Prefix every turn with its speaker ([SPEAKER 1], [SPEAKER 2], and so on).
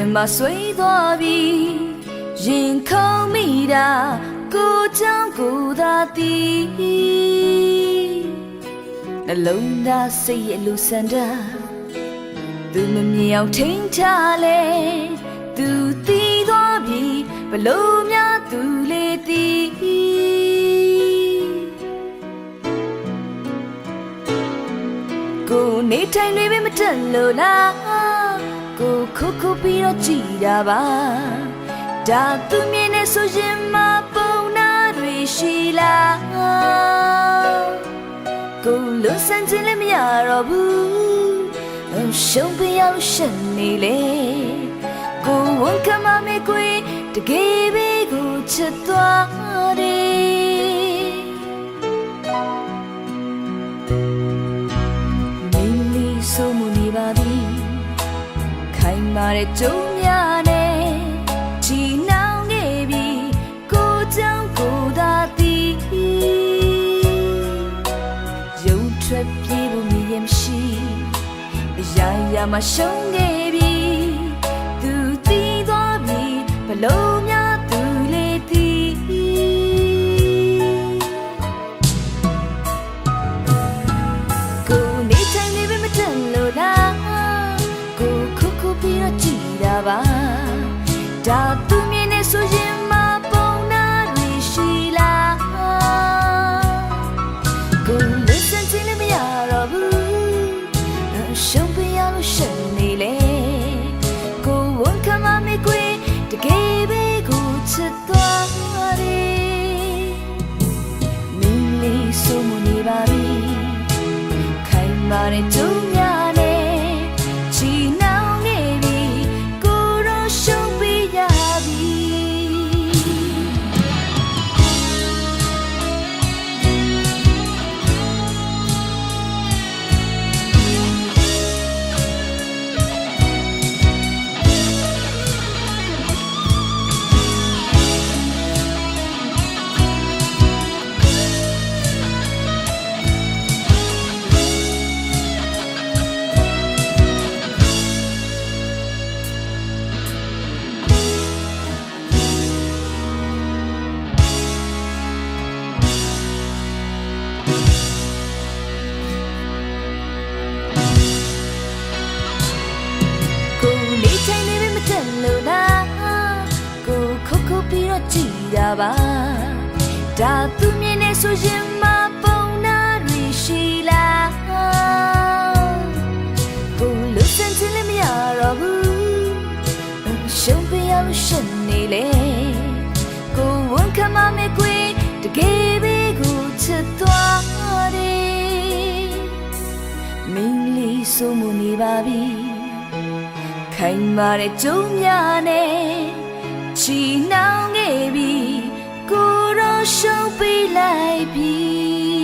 [SPEAKER 1] ရင်မဆွေးသွားပြီရင်ခုန်မိတာကိုချောင်းကိုသာတီးနှလုံးသားစိတ်ရဲ့လူစန္ဒသူမမြင်အောင်ထိန်ချလဲသူတီးသွားပြီဘလို့များသူလေးတီးကိုနေထိုင်နေပဲမတက်လို့လားကိုခုပြီးတော့ကြည်တာပါဒါသူမြင်နေဆိုရင်မပုံနာတွေရှိလားကိုလွတ်ဆန်းခြင်းလည်းမရတော့ဘူးရှုံးပြရောက်ရှင်နေလေကိုဝန်ကမမေကွေတကယ်ပဲကိုချစ်သွားတယ်မင်းလီဆိုမနေပါပြီခိုင်မာတဲ့ကြုံများနဲ့ချီနှောင်းနေပြီကိုကြောင့်ကိုသာတီးရုပ်ထွက်ပြေးဖို့မြင်ရင်မရှိအရာရာမှရှုံးနေပြီသူတီးသွားပြီဘလို့များသူလေးတီးကိုနေထိုင်နေပဲမတန်လို့လားကိုခုပြီးတော့ကြည်တာပါဒါသူမြင်နေဆိုရင်မပုံနာတွေရှိလားကိုလွတ်ဆန်းခြင်းလည်းမရတော့ဘူးရှုံးပြရလို့ရှင်နေလေကိုဝန်ကမမေကွေတကယ်ပဲကိုချစ်သွားတယ်မင်းလေးဆိုမနေပါပြီခိုင်မာတဲ့ကြုံများနဲ့ချီနှောင်းနေပြီကိုတော့ရှုံးပြရပြီကြည်တာပါဒါသူမြင်နေဆိုရင်မပုံနာတွေရှိလားကိုလွတ်ဆန်းခြင်းလည်းမရတော့ဘူးရှုံးပြရလို့ရှင်နေလေကိုဝန်ကမမေကွေတကယ်ပဲကိုချစ်သွားတယ်မင်းလေးဆိုမနေပါပြီခိုင်မာတဲ့ကြုံများနဲ့ချီနှောင်းခဲ့ပြီကိုတော့ရှုံးပေးလိုက်ပြီ